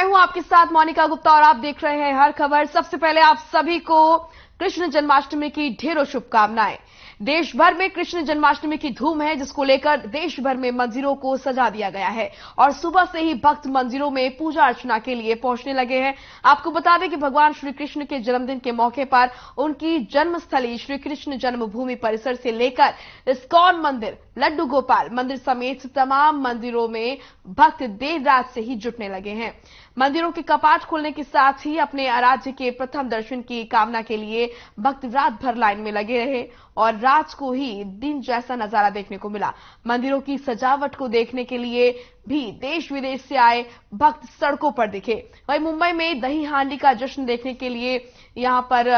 हूं आपके साथ मोनिका गुप्ता और आप देख रहे हैं हर खबर। सबसे पहले आप सभी को कृष्ण जन्माष्टमी की ढेरों शुभकामनाएं। देश भर में कृष्ण जन्माष्टमी की धूम है, जिसको लेकर देश भर में मंदिरों को सजा दिया गया है और सुबह से ही भक्त मंदिरों में पूजा अर्चना के लिए पहुंचने लगे हैं। आपको बता दें कि भगवान श्री कृष्ण के जन्मदिन के मौके पर उनकी जन्मस्थली श्री कृष्ण जन्मभूमि परिसर से लेकर इस्कॉन मंदिर, लड्डू गोपाल मंदिर समेत तमाम मंदिरों में भक्त देर रात से ही जुटने लगे हैं। मंदिरों के कपाट खुलने के साथ ही अपने आराध्य के प्रथम दर्शन की कामना के लिए भक्त रात भर लाइन में लगे रहे और रात को ही दिन जैसा नजारा देखने को मिला। मंदिरों की सजावट को देखने के लिए भी देश विदेश से आए भक्त सड़कों पर दिखे। वहीं मुंबई में दही हांडी का जश्न देखने के लिए यहां पर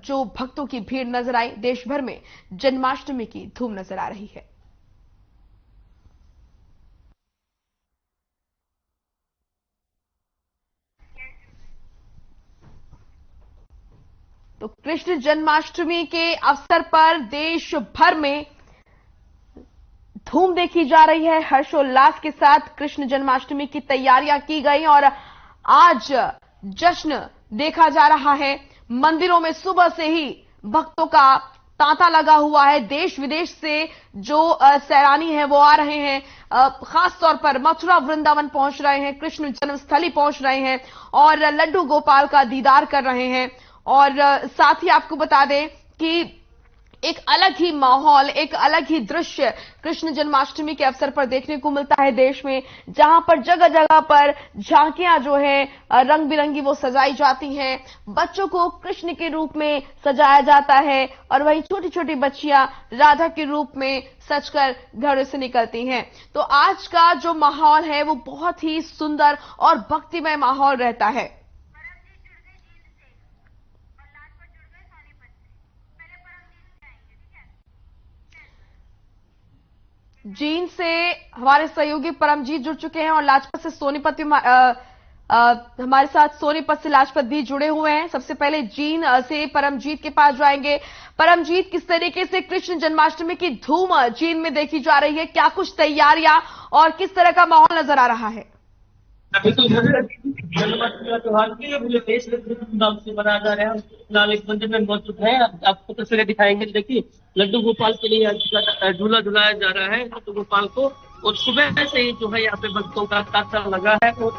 जो भक्तों की भीड़ नजर आई, देश भर में जन्माष्टमी की धूम नजर आ रही है। तो कृष्ण जन्माष्टमी के अवसर पर देश भर में धूम देखी जा रही है। हर्षोल्लास के साथ कृष्ण जन्माष्टमी की तैयारियां की गई और आज जश्न देखा जा रहा है। मंदिरों में सुबह से ही भक्तों का तांता लगा हुआ है। देश विदेश से जो सैलानी हैं वो आ रहे हैं, खास तौर पर मथुरा वृंदावन पहुंच रहे हैं, कृष्ण जन्मस्थली पहुंच रहे हैं और लड्डू गोपाल का दीदार कर रहे हैं। और साथ ही आपको बता दें कि एक अलग ही माहौल, एक अलग ही दृश्य कृष्ण जन्माष्टमी के अवसर पर देखने को मिलता है देश में, जहां पर जगह जगह पर झांकियां जो है रंग बिरंगी वो सजाई जाती हैं। बच्चों को कृष्ण के रूप में सजाया जाता है और वहीं छोटी छोटी बच्चियां राधा के रूप में सजकर घरों से निकलती हैं। तो आज का जो माहौल है वो बहुत ही सुंदर और भक्तिमय माहौल रहता है। जींद से हमारे सहयोगी परमजीत जुड़ चुके हैं और लाजपत से सोनीपत हमारे साथ सोनीपत से लाजपत भी जुड़े हुए हैं। सबसे पहले जींद से परमजीत के पास जाएंगे। परमजीत, किस तरीके से कृष्ण जन्माष्टमी की धूम जींद में देखी जा रही है? क्या कुछ तैयारियां और किस तरह का माहौल नजर आ रहा है? अभी तो जन्माष्टमी का त्योहार पूरे देश में धूमधाम से मनाया जा रहा है। फिलहाल एक मंदिर में मौजूद है, आपको तस्वीरें दिखाएंगे। देखिए, लड्डू गोपाल के लिए झूला झुलाया जा रहा है लड्डू गोपाल को, और सुबह से ही जो है यहाँ पे भक्तों का तांता लगा है और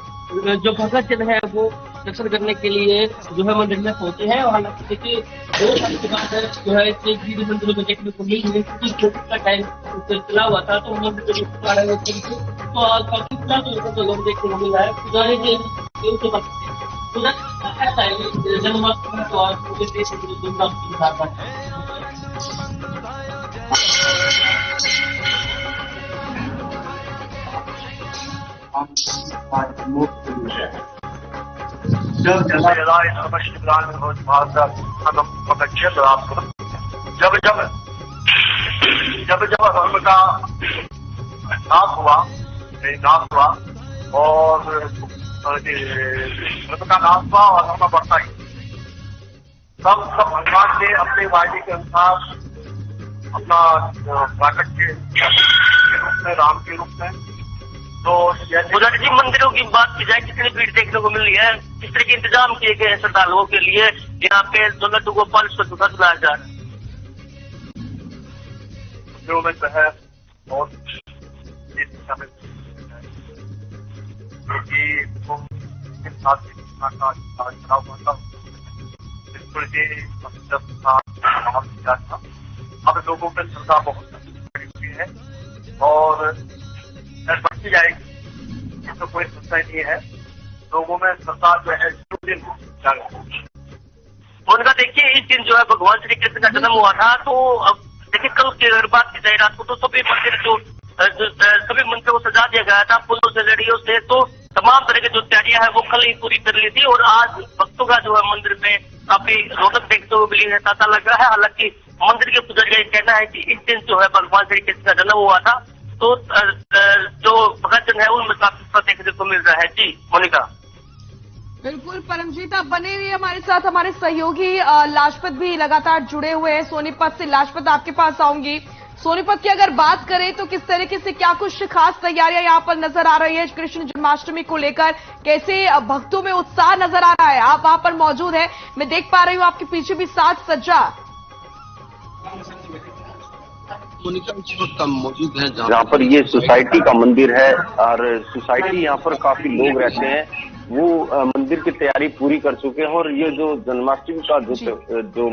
जो भगत जन है वो दर्शन करने के लिए जो है मंदिर में पहुंचे हैं। और हालांकि देखिए 2 साल के बाद जो है एक मंदिरों में देखने को मिल रही है का टाइम चला हुआ था, तो मंदिर तो आज काफी तो लोग देखने को मिल रहा है। पुजारी जी जन्माष्टमी तो आज पूरे देश में धूमधाम से मनाया जाता है। जब जला जलाए नमस्कार जब जब जब जब धर्म का नाश हुआ और धर्म का नाश हुआ और धर्म बढ़ता ही, सब भगवान ने अपने वायदे के अनुसार अपना प्राकट के रूप में, राम के रूप में, तो पुजारी जी मंदिरों की बात की जाए, कितनी भीड़ देखने को मिल रही है, किस तरह के इंतजाम किए गए हैं श्रद्धालुओं के लिए यहाँ पे जो लड्डू गोपाल को झूला झुलाया जा रहा है? जो में जो है और अब लोगों में श्रद्धा बहुत हुई है और बढ़ती जाएगी, तो कोई समस्या नहीं है। लोगों में श्रद्धा जो है उनका देखिए इस दिन जो है भगवान श्री कृष्ण का जन्म हुआ था, तो अब देखिए कल की अगर बात की जाए रात को, तो सभी मंदिर सभी मंदिरों को सजा दिया गया था फूलों से, लड़ियों से। तो तमाम तरह की जो तैयारियां है वो कल ही पूरी कर ली थी और आज भक्तों का जो है मंदिर में काफी रौनक देखते हुए मिली है, तांता लगा है। हालांकि मंदिर के पुजारी का कहना है कि इस दिन जो है भगवान श्री कृष्ण का जन्म हुआ था, तो जो भक्तजन है उनमें काफी देखने को मिल रहा है। जी मोनिका। बिल्कुल परमजीत, आप बने रहिए हमारे साथ। हमारे सहयोगी लाजपत भी लगातार जुड़े हुए हैं सोनीपत से। लाजपत, आपके पास आऊंगी। सोनीपत की अगर बात करें तो किस तरीके से क्या कुछ खास तैयारियां यहां पर नजर आ रही है कृष्ण जन्माष्टमी को लेकर, कैसे भक्तों में उत्साह नजर आ रहा है? आप वहां पर मौजूद है, मैं देख पा रही हूं आपके पीछे भी साज सज्जा। मौजूद है जहाँ पर ये सोसाइटी का मंदिर है और सोसाइटी यहाँ पर काफी लोग रहते हैं, वो मंदिर की तैयारी पूरी कर चुके हैं। और ये जो जन्माष्टमी का जो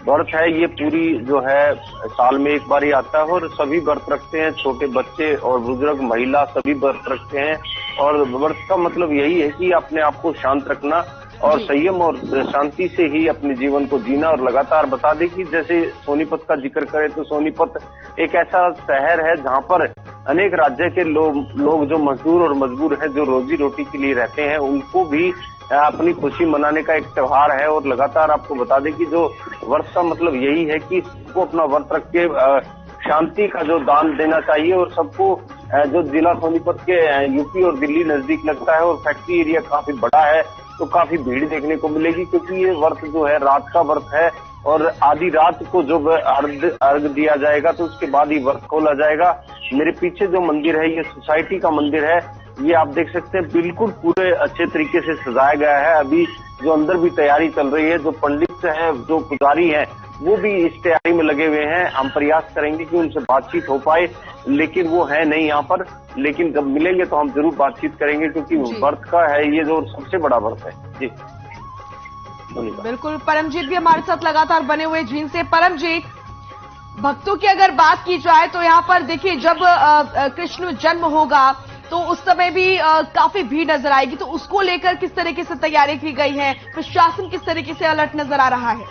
व्रत है, ये पूरी जो है साल में एक बार ही आता है और सभी व्रत रखते हैं, छोटे बच्चे और बुजुर्ग महिला सभी व्रत रखते हैं। और व्रत का मतलब यही है कि अपने आप को शांत रखना और संयम और शांति से ही अपने जीवन को जीना। और लगातार बता दें कि जैसे सोनीपत का जिक्र करें तो सोनीपत एक ऐसा शहर है जहां पर अनेक राज्य के लोग जो मजदूर और मजबूर हैं, जो रोजी रोटी के लिए रहते हैं, उनको भी अपनी खुशी मनाने का एक त्योहार है। और लगातार आपको बता दें कि जो व्रत का मतलब यही है कि सबको अपना व्रत रख के शांति का जो दान देना चाहिए। और सबको जो जिला सोनीपत के यूपी और दिल्ली नजदीक लगता है और फैक्ट्री एरिया काफी बड़ा है, तो काफी भीड़ देखने को मिलेगी, क्योंकि ये व्रत जो है रात का व्रत है। और आधी रात को जब अर्घ दिया जाएगा तो उसके बाद ही व्रत खोला जाएगा। मेरे पीछे जो मंदिर है, ये सोसाइटी का मंदिर है, ये आप देख सकते हैं बिल्कुल पूरे अच्छे तरीके से सजाया गया है। अभी जो अंदर भी तैयारी चल रही है, जो पंडित है, जो पुजारी है, वो भी इस तैयारी में लगे हुए हैं। हम प्रयास करेंगे कि उनसे बातचीत हो पाए, लेकिन वो है नहीं यहाँ पर। लेकिन जब मिलेंगे तो हम जरूर बातचीत करेंगे, क्योंकि व्रत का है ये जो सबसे बड़ा व्रत है। जी बिल्कुल, परमजीत भी हमारे साथ लगातार बने हुए जीन से। परमजीत, भक्तों की अगर बात की जाए तो यहाँ पर देखिए, जब कृष्ण जन्म होगा तो उस समय भी काफी भीड़ नजर आएगी, तो उसको लेकर किस तरीके से तैयारी की गई है? प्रशासन किस तरीके से अलर्ट नजर आ रहा है?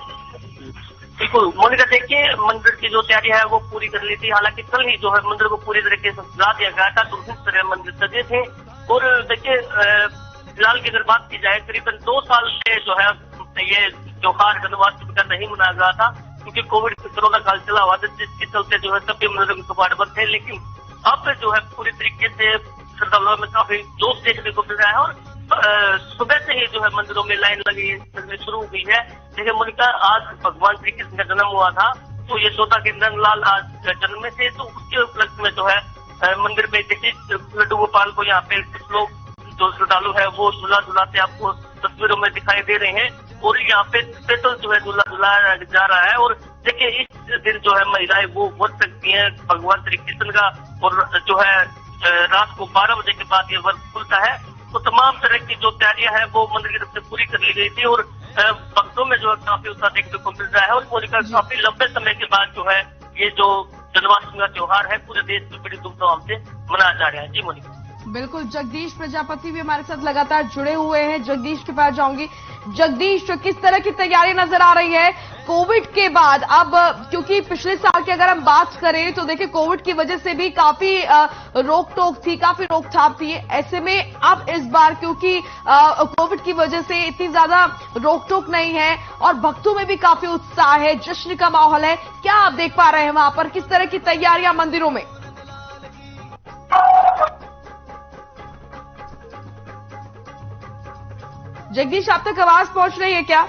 बिल्कुल मोनिका, देखिए मंदिर की जो तैयारी है वो पूरी कर ली थी। हालांकि कल ही जो है मंदिर को पूरी तरीके से सजा दिया गया था, तो उस तरह मंदिर सजे थे। और देखिए फिलहाल की अगर बात की जाए, करीबन 2 साल से जो है ये त्योहार जन्माष्टमी का नहीं मनाया गया था, क्योंकि कोविड कोरोना काल चला हुआ था, जिसके चलते जो है सभी मंदिरों के कपाट बंद थे। लेकिन अब जो है पूरी तरीके से श्रद्धालुओं में काफी जोश देखने को मिल रहा है और सुबह से ही जो है मंदिरों में लाइन लगनी शुरू हो गई है। देखिए मोनिका, आज भगवान श्री कृष्ण का जन्म हुआ था, तो ये यशोदा के नंदलाल आज जन्म में थे, तो उसके उपलक्ष्य में जो है मंदिर में देखिए लड्डू गोपाल को यहाँ पे कुछ लोग जो श्रद्धालु है वो झूला झुलाते आपको तस्वीरों में दिखाई दे रहे हैं। और यहाँ पे स्पेशल जो है झूला झुलाया जा रहा है। और देखिए इस दिन जो है महिलाएं वो व्रत सकती हैं भगवान श्री कृष्ण का, और जो है रात को 12 बजे के बाद ये व्रत खुलता है। तो तमाम तरह की जो तैयारियां हैं वो मंदिर की तरफ से पूरी कर ली गई थी और भक्तों में जो है काफी उत्साह देखने को मिल रहा है। और मोनिका, काफी लंबे समय के बाद जो है ये जो जन्माष्टमी का त्योहार है पूरे देश में बड़ी धूमधाम से मनाया जा रहा है। जी मोनिका। बिल्कुल, जगदीश प्रजापति भी हमारे साथ लगातार जुड़े हुए हैं। जगदीश के पास जाऊंगी। जगदीश, किस तरह की तैयारी नजर आ रही है कोविड के बाद? अब क्योंकि पिछले साल की अगर हम बात करें तो देखिए कोविड की वजह से भी काफी रोक टोक थी, काफी रोकथाम थी। ऐसे में अब इस बार क्योंकि कोविड की वजह से इतनी ज्यादा रोक टोक नहीं है और भक्तों में भी काफी उत्साह है, जश्न का माहौल है, क्या आप देख पा रहे हैं वहां पर? किस तरह की तैयारियां मंदिरों में? जगदीश, आप तक आवाज पहुंच रही है क्या?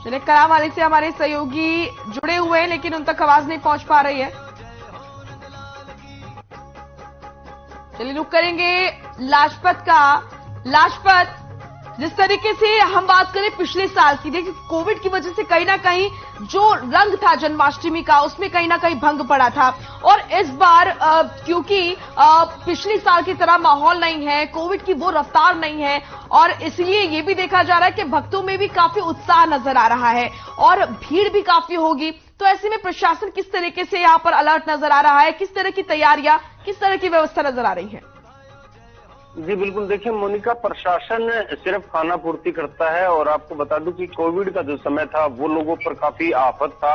चलिए, करावाली से हमारे सहयोगी जुड़े हुए हैं लेकिन उन तक आवाज नहीं पहुंच पा रही है। चलिए रुक करेंगे लाजपत का। लाजपत, जिस तरीके से हम बात करें पिछले साल की, देखिए कोविड की वजह से कहीं ना कहीं जो रंग था जन्माष्टमी का उसमें कहीं ना कहीं भंग पड़ा था। और इस बार क्योंकि पिछले साल की तरह माहौल नहीं है, कोविड की वो रफ्तार नहीं है, और इसलिए ये भी देखा जा रहा है कि भक्तों में भी काफी उत्साह नजर आ रहा है और भीड़ भी काफी होगी। तो ऐसे में प्रशासन किस तरीके से यहाँ पर अलर्ट नजर आ रहा है? किस तरह की तैयारियां, किस तरह की व्यवस्था नजर आ रही है? जी बिल्कुल, देखिए मोनिका, प्रशासन सिर्फ खाना पूर्ति करता है। और आपको बता दूं कि कोविड का जो समय था वो लोगों पर काफी आफत था,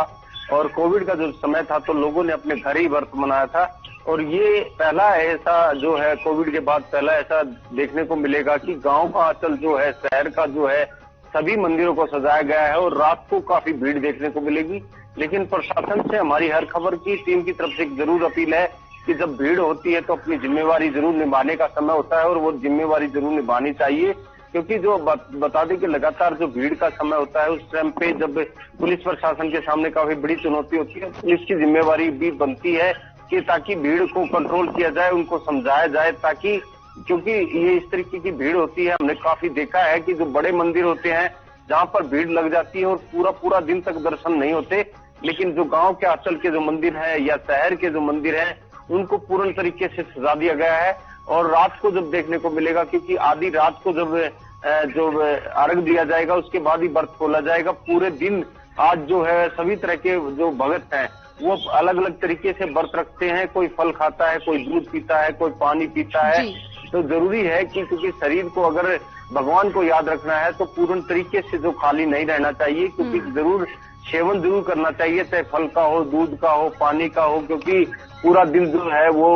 और कोविड का जो समय था तो लोगों ने अपने घर ही व्रत मनाया था। और ये पहला ऐसा जो है कोविड के बाद पहला ऐसा देखने को मिलेगा कि गांव का आंचल जो है, शहर का जो है, सभी मंदिरों को सजाया गया है और रात को काफी भीड़ देखने को मिलेगी। लेकिन प्रशासन से हमारी हर खबर की टीम की तरफ से एक जरूर अपील है कि जब भीड़ होती है तो अपनी जिम्मेवारी जरूर निभाने का समय होता है और वो जिम्मेवारी जरूर निभानी चाहिए, क्योंकि जो बता दें कि लगातार जो भीड़ का समय होता है उस टाइम पे जब पुलिस प्रशासन के सामने काफी बड़ी चुनौती होती है, पुलिस की जिम्मेवारी भी बनती है कि ताकि भीड़ को कंट्रोल किया जाए, उनको समझाया जाए, ताकि क्योंकि ये इस तरीके की भीड़ होती है। हमने काफी देखा है कि जो बड़े मंदिर होते हैं जहां पर भीड़ लग जाती है और पूरा पूरा दिन तक दर्शन नहीं होते, लेकिन जो गांव के आंचल के जो मंदिर है या शहर के जो मंदिर है उनको पूर्ण तरीके से सजा दिया गया है। और रात को जब देखने को मिलेगा, क्योंकि आधी रात को जब जो अर्घ दिया जाएगा उसके बाद ही व्रत खोला जाएगा। पूरे दिन आज जो है सभी तरह के जो भगत हैं वो अलग अलग तरीके से व्रत रखते हैं, कोई फल खाता है, कोई दूध पीता है, कोई पानी पीता है। तो जरूरी है कि क्योंकि शरीर को अगर भगवान को याद रखना है तो पूर्ण तरीके से जो खाली नहीं रहना चाहिए, क्योंकि जरूर सेवन जरूर करना चाहिए, चाहे फल का हो, दूध का हो, पानी का हो, क्योंकि पूरा दिन जो है वो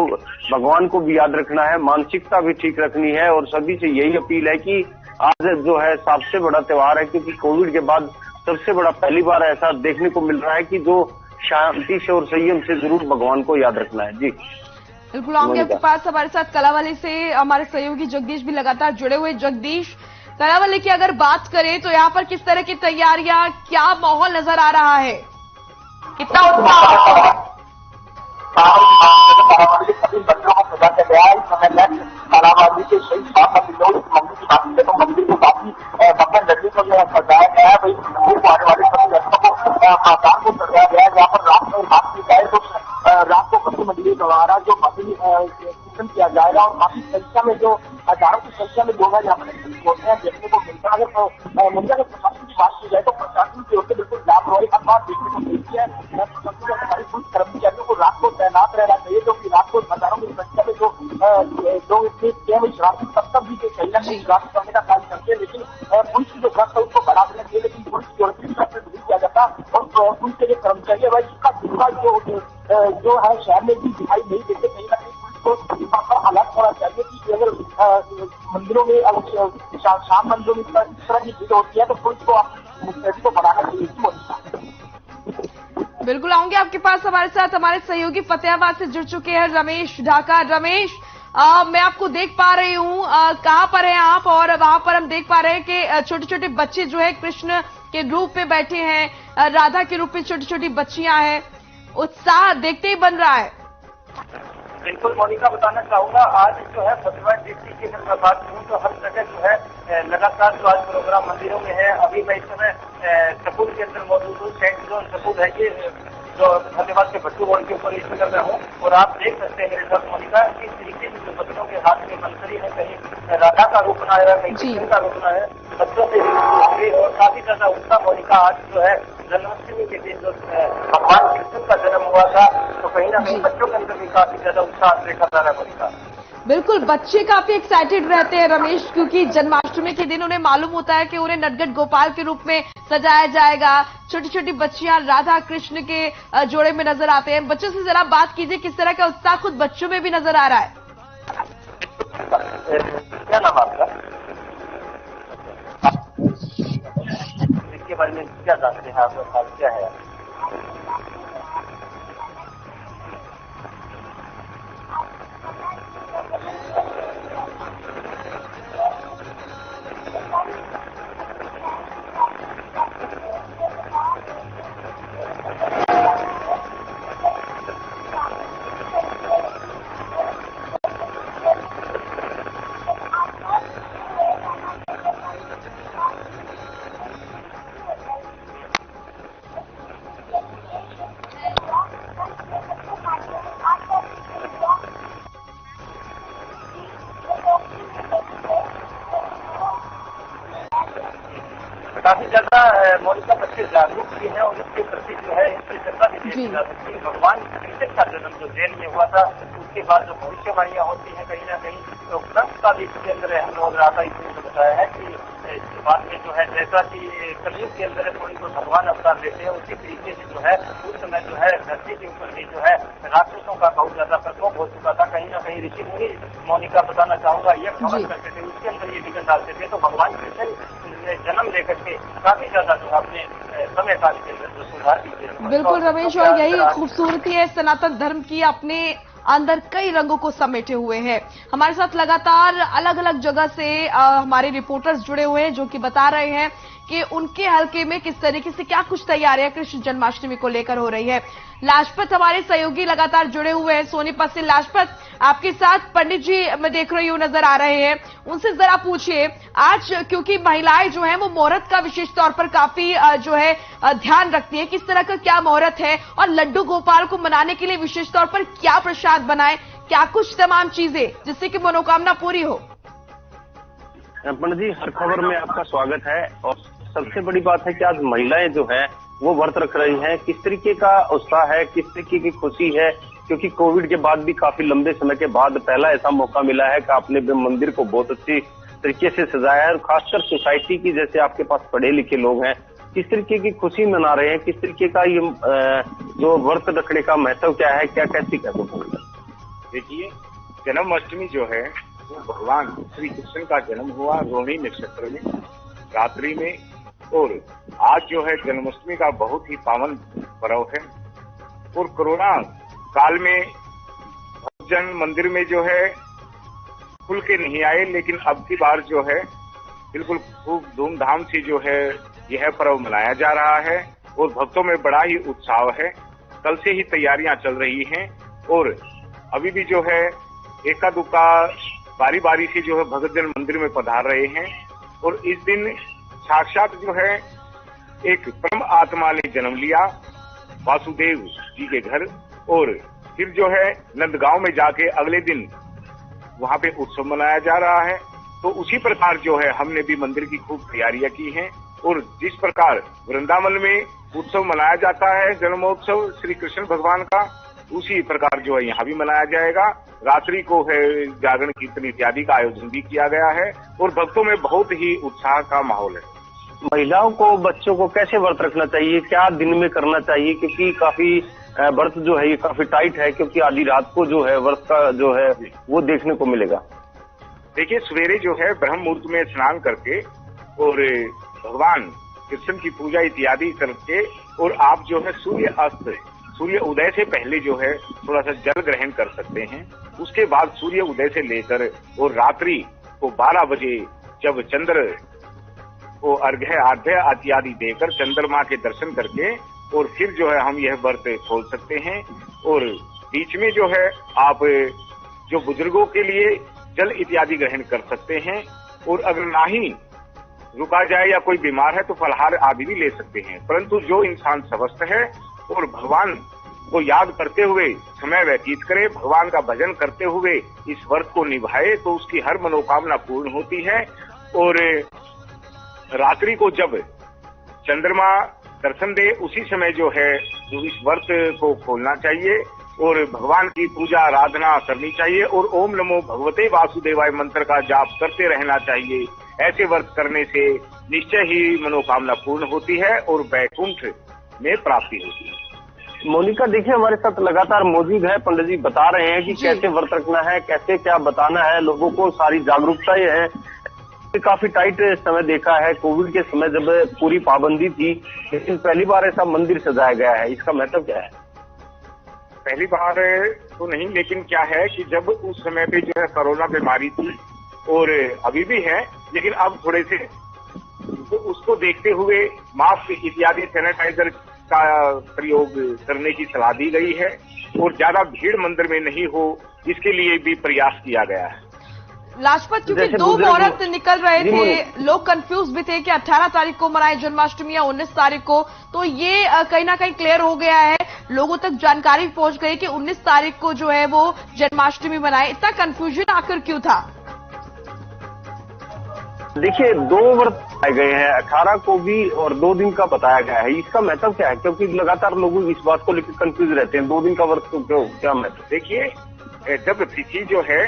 भगवान को भी याद रखना है, मानसिकता भी ठीक रखनी है। और सभी से यही अपील है कि आज जो है सबसे बड़ा त्योहार है, क्योंकि कोविड के बाद सबसे बड़ा पहली बार ऐसा देखने को मिल रहा है कि जो शांति से और संयम से जरूर भगवान को याद रखना है। जी बिल्कुल आऊंगे आपके पास। हमारे साथ कलावाली से हमारे सहयोगी जगदीश भी लगातार जुड़े हुए। जगदीश, कलावाली की अगर बात करें तो यहाँ पर किस तरह की तैयारियां, क्या माहौल नजर आ रहा है, कितना उत्साह? सभी बच्चों को सजा किया गया है। इस समय में कालाबाजी के शहीद मंदिर की बात करें तो मंदिर को काफी भगवान लड़की को जो है सजाया गया है। वही मंदिर को आने वाले सभी दर्शकों को खानदान को सजाया गया है। जहाँ पर रात में बात की जाए तो रात को कभी मंदिर द्वारा जो मंदिर कीर्तन किया जाएगा और काफी संख्या में जो हजारों की संख्या में लोग हैं यहाँ पर होते हैं देखने को मिलता है। अगर मुंबई के प्रशासन की बात की जाए तो प्रशासन की ओर से बिल्कुल लापरवाही हर बार देखने को मिलती है। हमारे पुलिस कर्मचारियों को रात को तैनात रहना चाहिए, क्योंकि रात को हजारों की संख्या में जो लोग इतने शराबी तब भी कहीं ना कहीं शराबी करने का कार्य करते हैं, लेकिन पुलिस की जो गश्त है उसको बढ़ा देना चाहिए। लेकिन पुलिस की ओर से नहीं किया जाता और पुलिस के जो कर्मचारी है वह इसका दुर्भाग्य जो है शहर में भी दिखाई नहीं देते। कहीं ना कहीं पुलिस को अलर्ट होना चाहिए कि अगर मंदिरों में शाम मंदिरों में इस तरह की भीड़ होती है तो पुलिस को मुस्तैदी को बढ़ाना चाहिए। बिल्कुल आऊंगे आपके पास। हमारे साथ हमारे सहयोगी फतेहाबाद से जुड़ चुके हैं रमेश ढाका। रमेश, मैं आपको देख पा रही हूँ, कहाँ पर हैं आप? और वहां पर हम देख पा रहे हैं कि छोटे छोटे बच्चे जो है कृष्ण के रूप में बैठे हैं, राधा के रूप में छोटी छोटी बच्चियां हैं, उत्साह देखते ही बन रहा है। बिल्कुल मोनिका, बताना चाहूंगा आज जो है फतेहाबाद डिस्ट्रिक्ट की मैं बात करूँ तो हर जगह जो है लगातार जो आज प्रोग्राम मंदिरों में है। अभी मैं इस समय सकूल के अंदर मौजूद हूँ। सेंट जोन सकूल है कि जो फतेहाबाद के भट्टू रोड के ऊपर इसमें कर रहा हूँ और आप देख सकते हैं मेरे साथ मोनिका किस तरीके से जो बच्चों के हाथ में बंसरी है, कहीं राधा का रूप बनाया है, कहीं कृष्ण का रूप बनाया है, बच्चों से और काफी ज्यादा उत्साह मोनिका। आज जो है जन्माष्टमी के दिन जो भगवान कृष्ण का जन्म हुआ था तो कहीं ना कहीं बच्चों के अंदर भी काफी ज्यादा उत्साह देखा जा रहा है मोनिका। बिल्कुल, बच्चे काफी एक्साइटेड रहते हैं रमेश, क्योंकि जन्माष्टमी के दिन उन्हें मालूम होता है कि उन्हें नटखट गोपाल के रूप में सजाया जाएगा। छोटी छोटी बच्चियां राधा कृष्ण के जोड़े में नजर आते हैं। बच्चों से जरा बात कीजिए, किस तरह का उत्साह खुद बच्चों में भी नजर आ रहा है? क्या नाम आपका? इसके बारे में क्या जानते हैं आपका क्या है? काफी ज्यादा मोनिका बच्चे जागरूक भी हैं और इसके प्रति जो है इसकी चर्चा भी देखी जा सकती है। भगवान कृष्ण का जन्म जो जेल में हुआ था उसके बाद जो भविष्यवाणियां होती हैं कहीं ना कहीं तो ग्रंथ का भी इसके अंदर अनुरोध रहा था। इसने तो बताया है कि बाद में जो है जैसा कि कलयुग के अंदर थोड़ी को भगवान अवतार लेते हैं उसी तरीके से जो है उस समय जो है धरती के ऊपर भी जो है राक्षसों का बहुत ज्यादा प्रकोप हो चुका था। कहीं ना कहीं ऋषि मुनि मोनिका बताना चाहूंगा ये खबर करते थे, उसके अंदर ये विघन डालते थे। तो भगवान कृष्ण जन्म लेकर के काफी ज्यादा जो अपने समय काल के अंदर जो सुधार किए। बिल्कुल रमेश, और यही खूबसूरती है सनातन धर्म की, अपने अंदर कई रंगों को समेटे हुए है। हमारे साथ लगातार अलग अलग जगह से हमारे रिपोर्टर्स जुड़े हुए हैं जो कि बता रहे हैं कि उनके हलके में किस तरीके से क्या कुछ तैयारियां कृष्ण जन्माष्टमी को लेकर हो रही है। लाजपत हमारे सहयोगी लगातार जुड़े हुए हैं सोनीपत से। लाजपत, आपके साथ पंडित जी मैं देख रही हूं नजर आ रहे हैं, उनसे जरा पूछिए आज, क्योंकि महिलाएं जो है वो मुहूर्त का विशेष तौर पर काफी जो है ध्यान रखती है, किस तरह का क्या मुहूर्त है और लड्डू गोपाल को मनाने के लिए विशेष तौर पर क्या प्रसाद बनाए, क्या कुछ तमाम चीजें जिससे कि मनोकामना पूरी हो। पंडित जी, हर खबर में आपका स्वागत है। और सबसे बड़ी बात है कि आज महिलाएं जो है वो व्रत रख रही हैं। किस तरीके का उत्साह है, किस तरीके की खुशी है, क्योंकि कोविड के बाद भी काफी लंबे समय के बाद पहला ऐसा मौका मिला है कि आपने मंदिर को बहुत अच्छी तरीके से सजाया है। और खासकर सोसाइटी की, जैसे आपके पास पढ़े लिखे लोग हैं, किस तरीके की खुशी मना रहे हैं, किस तरीके का ये जो व्रत रखने का महत्व क्या है, क्या कैसी कहते हैं? देखिए, जन्माष्टमी जो है वो भगवान श्री कृष्ण का जन्म हुआ रोहिणी नक्षत्र में रात्रि में। और आज जो है जन्माष्टमी का बहुत ही पावन पर्व है। और कोरोना काल में भक्तजन मंदिर में जो है खुल के नहीं आए, लेकिन अब की बार जो है बिल्कुल खूब धूमधाम से जो है यह पर्व मनाया जा रहा है और भक्तों में बड़ा ही उत्साह है। कल से ही तैयारियां चल रही हैं और अभी भी जो है एका दुक्का बारी बारी से जो है भक्तजन मंदिर में पधार रहे हैं। और इस दिन साक्षात जो है एक परम आत्मा ने जन्म लिया वासुदेव जी के घर। और फिर जो है नंदगांव में जाके अगले दिन वहां पे उत्सव मनाया जा रहा है। तो उसी प्रकार जो है हमने भी मंदिर की खूब तैयारियां की हैं। और जिस प्रकार वृंदावन में उत्सव मनाया जाता है जन्मोत्सव श्री कृष्ण भगवान का, उसी प्रकार जो है यहाँ भी मनाया जाएगा। रात्रि को है जागरण कीर्तन इत्यादि का आयोजन भी किया गया है और भक्तों में बहुत ही उत्साह का माहौल है। महिलाओं को, बच्चों को कैसे व्रत रखना चाहिए, क्या दिन में करना चाहिए, क्योंकि काफी व्रत जो है ये काफी टाइट है, क्योंकि आधी रात को जो है व्रत का जो है वो देखने को मिलेगा। देखिए, सवेरे जो है ब्रह्म मुहूर्त में स्नान करके और भगवान कृष्ण की पूजा इत्यादि करके और आप जो है सूर्य उदय से पहले जो है थोड़ा सा जल ग्रहण कर सकते हैं। उसके बाद सूर्य उदय से लेकर और रात्रि को 12 बजे जब चंद्र को आध्य इत्यादि देकर चंद्रमा के दर्शन करके और फिर जो है हम यह व्रत खोल सकते हैं। और बीच में जो है आप जो बुजुर्गों के लिए जल इत्यादि ग्रहण कर सकते हैं। और अगर ना ही रुका जाए या कोई बीमार है तो फलहार आदि भी ले सकते हैं। परंतु जो इंसान स्वस्थ है और भगवान को याद करते हुए समय व्यतीत करे, भगवान का भजन करते हुए इस व्रत को निभाए, तो उसकी हर मनोकामना पूर्ण होती है। और रात्रि को जब चंद्रमा दर्शन दे उसी समय जो है जो इस व्रत को खोलना चाहिए और भगवान की पूजा आराधना करनी चाहिए और ओम नमो भगवते वासुदेवाय मंत्र का जाप करते रहना चाहिए। ऐसे व्रत करने से निश्चय ही मनोकामना पूर्ण होती है और वैकुंठ में प्राप्ति होती है। मोनिका, देखिए हमारे साथ लगातार मौजूद है, पंडित जी बता रहे हैं कि कैसे व्रत रखना है, कैसे क्या बताना है लोगों को, सारी जागरूकता ये है। काफी टाइट समय देखा है कोविड के समय जब पूरी पाबंदी थी, लेकिन पहली बार ऐसा मंदिर सजाया गया है, इसका महत्व क्या है? पहली बार तो नहीं, लेकिन क्या है कि जब उस समय पे जो है कोरोना बीमारी थी और अभी भी है, लेकिन अब थोड़े से तो उसको देखते हुए मास्क इत्यादि सैनिटाइजर का प्रयोग करने की सलाह दी गई है और ज्यादा भीड़ मंदिर में नहीं हो इसके लिए भी प्रयास किया गया है। लाजपत, क्योंकि 2 मुहूर्त निकल रहे थे, लोग कंफ्यूज भी थे कि 18 तारीख को मनाए जन्माष्टमी या 19 तारीख को, तो ये कहीं ना कहीं क्लियर हो गया है, लोगों तक जानकारी पहुंच गई कि 19 तारीख को जो है वो जन्माष्टमी मनाए। इतना कंफ्यूजन आखिर क्यों था? देखिए, 2 व्रत आए गए हैं, 18 को भी और 2 दिन का बताया गया है, इसका महत्व क्या है? क्योंकि लगातार लोग इस बात को लेकर कंफ्यूज रहते हैं, 2 दिन का व्रत को क्या महत्व? देखिए, जब तिथि जो है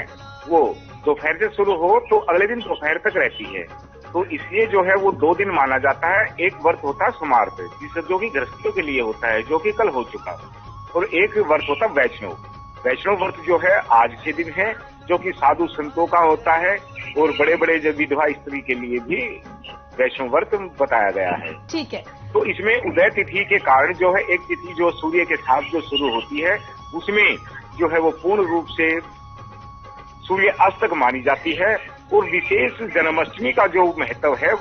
वो दोपहर से शुरू हो तो अगले दिन दोपहर तक रहती है, तो इसलिए जो है वो 2 दिन माना जाता है। एक व्रत होता है समार्थ, जो कि गृहस्थियों के लिए होता है, जो कि कल हो चुका, और एक व्रत होता है वैष्णव व्रत जो है आज के दिन है, जो कि साधु संतों का होता है और बड़े बड़े जो विधवा स्त्री के लिए भी वैष्णव व्रत बताया गया है। ठीक है। तो इसमें उदय तिथि के कारण जो है एक तिथि जो सूर्य के साथ जो शुरू होती है उसमें जो है वो पूर्ण रूप से सूर्य अस्त तक मानी जाती है। और विशेष जन्माष्टमी का जो महत्व है,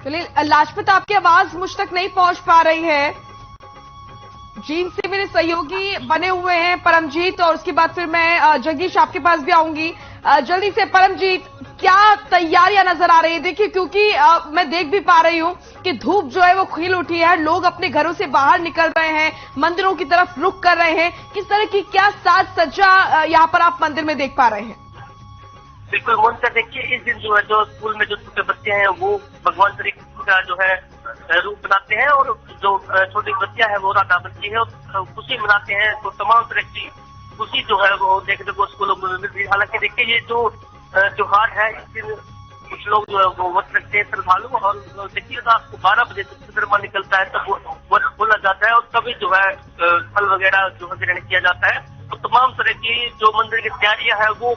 चलिए लाजपत, आपकी आवाज मुझ तक नहीं पहुंच पा रही है। जीन से मेरे सहयोगी बने हुए हैं परमजीत, और उसके बाद फिर मैं जगदीश आपके पास भी आऊंगी। जल्दी से परमजीत, क्या तैयारियां नजर आ रही है? देखिए, क्योंकि मैं देख भी पा रही हूं कि धूप जो है वो खिल उठी है, लोग अपने घरों से बाहर निकल रहे हैं, मंदिरों की तरफ रुख कर रहे हैं। किस तरह की क्या साज सज्जा यहाँ पर आप मंदिर में देख पा रहे हैं? बिल्कुल मोनिका, देखिए इस दिन जो है जो स्कूल में जो छोटे बच्चे हैं वो भगवान श्री कृष्ण का जो है रूप बनाते हैं, और जो छोटी बच्चियां है वो राधा बच्ची है और खुशी मनाते हैं। तो तमाम तरह की खुशी जो है वो देखने को स्कूलों में मिल रही है। हालांकि देखिए, ये जो त्योहार है इस दिन कुछ लोग जो है वो व्रत रखते हैं श्रद्धालु, और देखिए रात को 12 बजे जब चंद्रमा निकलता है तब वो व्रत खोला जाता है और तभी जो है फल वगैरह जो है ग्रहण किया जाता है। तो तमाम तरह की जो मंदिर की तैयारियां है वो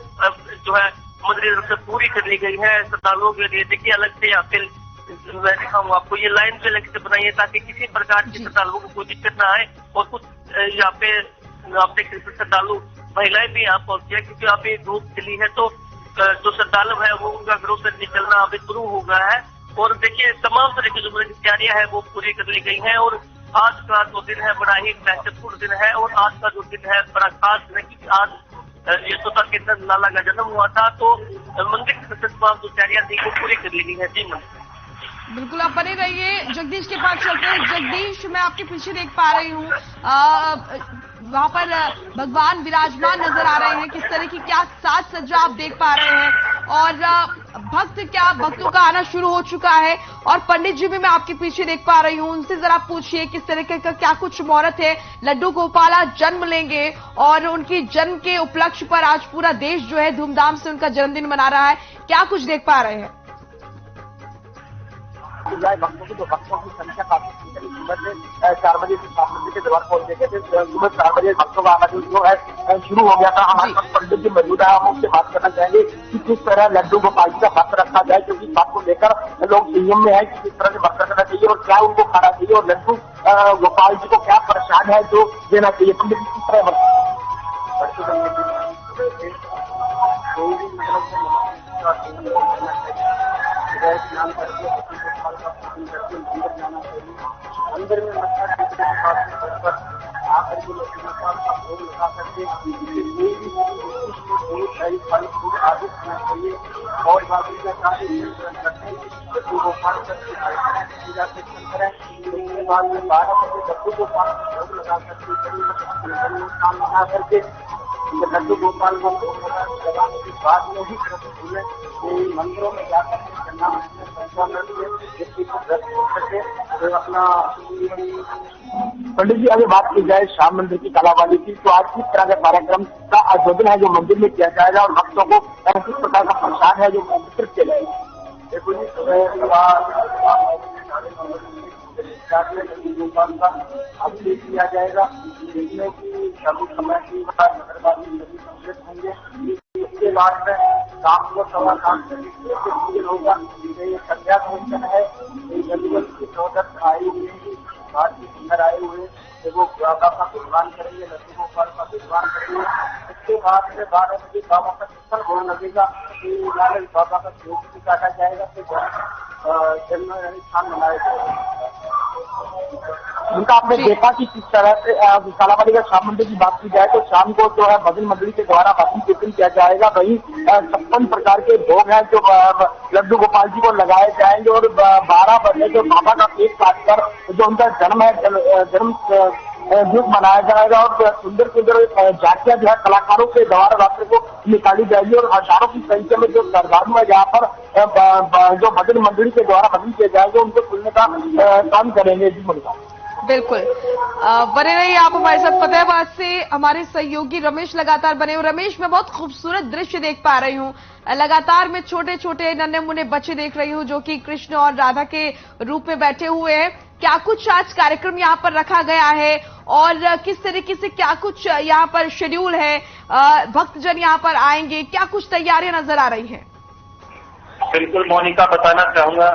जो है मंदिर की तरफ से पूरी कर ली गई है श्रद्धालुओं के लिए। देखिए अलग से या फिर मैं दिखाऊंगा आपको, ये लाइन भी अलग से बनाई है ताकि किसी प्रकार की श्रद्धालुओं को कोई दिक्कत ना आए। और कुछ यहाँ पे आप देख सकते श्रद्धालु महिलाएं भी यहाँ पहुंची है, क्योंकि यहाँ पे धूप खिली है तो जो श्रद्धालु है वो उनका घरों से निकलना अभी शुरू हो गया है। और देखिए तमाम तरह की जो तैयारियां है वो पूरी कर ली गई है। और आज का जो दिन है बड़ा ही महत्वपूर्ण दिन है, और आज का जो दिन है बड़ा खास दिन है, क्योंकि आज यशोदा के अंदर लाला का जन्म हुआ था। तो मंदिर की तमाम जो तैयारियां थी वो पूरी कर ली गई है। जी बिल्कुल, आप बने रहिए। जगदीश के पास चलते हैं। जगदीश, मैं आपके पीछे देख पा रही हूँ वहां पर भगवान विराजमान नजर आ रहे हैं। किस तरह की क्या साज सज्जा आप देख पा रहे हैं, और भक्तों का आना शुरू हो चुका है। और पंडित जी भी मैं आपके पीछे देख पा रही हूँ, उनसे जरा पूछिए किस तरह का क्या कुछ मुहूर्त है। लड्डू गोपाला जन्म लेंगे और उनकी जन्म के उपलक्ष्य पर आज पूरा देश जो है धूमधाम से उनका जन्मदिन मना रहा है। क्या कुछ देख पा रहे हैं? भक्तों की संख्या काफी सुबह से 4 बजे से 7 बजे के द्वार खोल देते थे। सुबह 4 बजे भक्तों का आना जो है शुरू हो गया था। हमारे पास पंडित जी मौजूद है, हम उनसे बात करना चाहेंगे कि किस तरह लड्डू गोपाल जी का व्रत रखा जाए, क्योंकि बात को लेकर लोग संयम में है कि किस तरह से व्रत करना चाहिए और क्या उनको खाना चाहिए, और लड्डू गोपाल जी को क्या प्रसाद है जो देना चाहिए। पंडित जी किस तरह स्नान करके अंदर में मत्था आकर के गोपाल का भोग लगा करके कोई भी फल फूल आदि खाना चाहिए। और बाकी का कार्य करते हैं गोपाल पूजा कीर्तन करें। उसके बाद में 12 बजे लड्डू गोपाल का भोग लगा करके काम लगा करके लड्डू गोपाल को भोग लगाने के बाद में ही मंदिरों में जाकर अपना पंडित जी आगे बात की जाए श्याम मंदिर की कलाबाजी की, तो आज किस तरह का कार्यक्रम का आयोजन है जो मंदिर में किया जाएगा और भक्तों को किस प्रकार का प्रसाद है जो वितरित किया जाएगा? देखो जी, गोपाल का अभिषेक किया जाएगा, जिसमें कि सर्व समय की नगरवासी सभी सम्मिलित होंगे। इसके बाद में शाम को 7:15 होगा। ये संध्या भोजन है। गली की सौदत आए हुए बाहर के अंदर आए हुए वो बाबा का भगवान करेंगे, लड्डू गोपाल का भगवान करेंगे। इसके बाद में 12 बजे बाबा का कीर्तन होने लगेगा। बाबा का केक भी काटा जाएगा, फिर जन्म स्थान मनाया जाएगा। उनका आपने देखा कि किस तरह से कालाबाड़ी का श्याम मंदिर की बात की जाए तो शाम को जो है भजन मंडली के द्वारा भजन कीर्तन किया जाएगा। वही 56 प्रकार के भोग हैं जो लड्डू गोपाल जी को लगाए जाएंगे। और 12 बजे जो बाबा का केक काटकर जो उनका जन्म है जन्म दिवस मनाया जाएगा। और सुंदर सुंदर झांकियां जो है कलाकारों के द्वारा रात्रि को निकाली जाएगी। और हजारों की संख्या में जो श्रद्धालु है यहाँ पर जो भजन मंडली के द्वारा भजन किए जाएंगे उनको सुनने का काम करेंगे। जी मुल्का बिल्कुल, बने रहिए आप हमारे साथ। फतेहाबाद से हमारे सहयोगी रमेश लगातार बने हुए। रमेश, मैं बहुत खूबसूरत दृश्य देख पा रही हूँ। लगातार मैं छोटे छोटे नन्हे मुन्ने बच्चे देख रही हूँ जो कि कृष्ण और राधा के रूप में बैठे हुए हैं। क्या कुछ आज कार्यक्रम यहाँ पर रखा गया है और किस तरीके से क्या कुछ यहाँ पर शेड्यूल है? भक्तजन यहाँ पर आएंगे, क्या कुछ तैयारियां नजर आ रही है? बिल्कुल मोनिका, बताना चाहूंगा।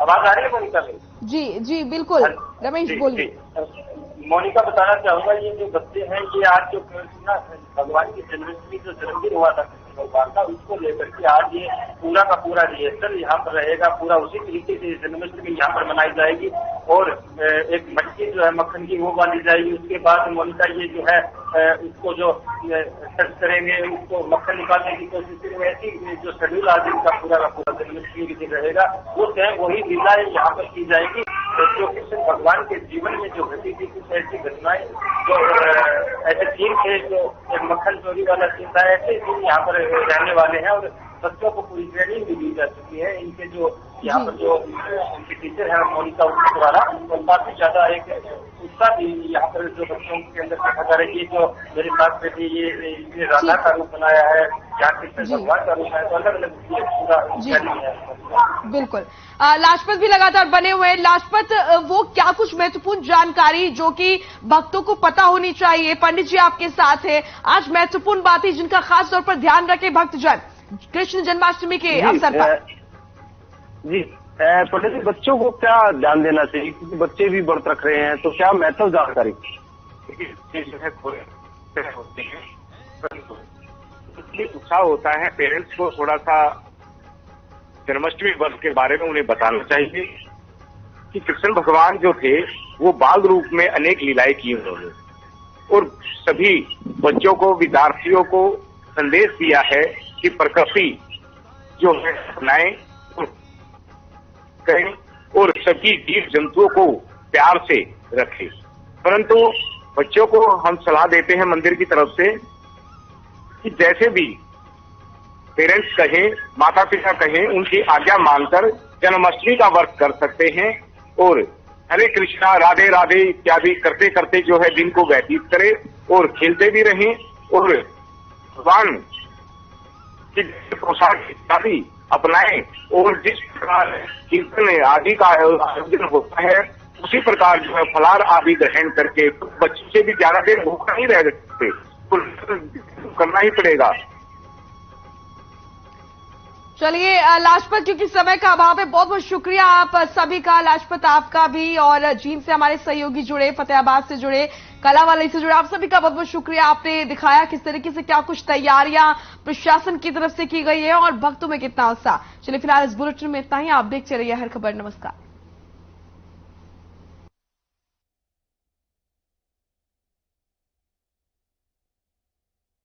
आवाज आ रही है मोनिका? जी जी बिल्कुल, रमेश बोलिए। मोनिका बताना चाहूंगा, ये जो बच्चे हैं ये आज जो ना भगवान की जन्माष्टमी जो जन्मदिन हुआ था भगवान का, उसको लेकर के आज ये पूरा का पूरा रिहर्सल यहाँ पर रहेगा। पूरा उसी तरीके से जन्माष्टमी यहाँ पर मनाई जाएगी और एक मटकी जो है मक्खन की वो बांधी जाएगी। उसके बाद मोनिका ये जो है उसको जो टच करेंगे, उसको मक्खन निकालने की कोशिश करेंगे। ऐसी जो शेड्यूल आज इनका पूरा का पूरा जन्माष्टमी के दिन रहेगा, वो स्वयं वही लीलाएं यहाँ पर की जाएगी जो कृष्ण भगवान के जीवन में जो घटी थी। कुछ ऐसी घटनाएं जो ऐसे सीन थे, जो एक मक्खन चोरी वाला सीन था, ऐसे सीन यहाँ पर रहने वाले हैं और बच्चों को पूरी ट्रेनिंग भी दी जा चुकी है। इनके जो यहाँ पर जो उनके टीचर है मोनिका उनके द्वारा, और काफी ज्यादा एक उत्साह भी यहाँ पर जो बच्चों के अंदर देखा जा रहा है। ये जो मेरे साथ बैठी ये राधा का रूप बनाया है, यहाँ कृष्ण भगवान का रूप है, तो अलग अलग पूरा है। बिल्कुल। लाजपत भी लगातार बने हुए हैं। लाजपत, वो क्या कुछ महत्वपूर्ण जानकारी जो कि भक्तों को पता होनी चाहिए, पंडित जी आपके साथ है, आज महत्वपूर्ण बातें जिनका खास तौर पर ध्यान रखे भक्तजन कृष्ण जन्माष्टमी के अवसर पर? जी पंडित जी, बच्चों को क्या ध्यान देना चाहिए, क्योंकि बच्चे भी व्रत रख रहे हैं, तो क्या महत्व जानकारी? इसलिए उत्साह होता है, पेरेंट्स को थोड़ा सा जन्माष्टमी व्रत के बारे में उन्हें बताना चाहिए कि कृष्ण भगवान जो थे वो बाल रूप में अनेक लीलाएं की उन्होंने, और सभी बच्चों को, विद्यार्थियों को संदेश दिया है कि प्रकृति जो है अपनाएं करें और सभी जीव जंतुओं को प्यार से रखें। परंतु बच्चों को हम सलाह देते हैं मंदिर की तरफ से कि जैसे भी पेरेंट्स कहें, माता पिता कहें, उनकी आज्ञा मानकर जन्माष्टमी का व्रत कर सकते हैं और हरे कृष्णा, राधे राधे इत्यादि करते करते जो है दिन को व्यतीत करें और खेलते भी रहें और भगवान की पोशाक इत्यादि अपनाएं और जिस प्रकार कीर्तन आदि का आयोजन होता है उसी प्रकार जो है फलाहार आदि ग्रहण करके बच्चे से भी ज्यादा देर भूखा नहीं रह सकते, करना ही पड़ेगा। चलिए लाजपत, क्योंकि समय का अभाव है, बहुत बहुत शुक्रिया आप सभी का, लाजपत आपका भी, और जीन से हमारे सहयोगी जुड़े, फतेहाबाद से जुड़े, कलावाली से जुड़े, आप सभी का बहुत बहुत शुक्रिया। आपने दिखाया किस तरीके से क्या कुछ तैयारियां प्रशासन की तरफ से की गई है और भक्तों में कितना उत्साह। चलिए फिलहाल इस बुलेटिन में इतना ही। आप देखते रहिए हर खबर। नमस्कार।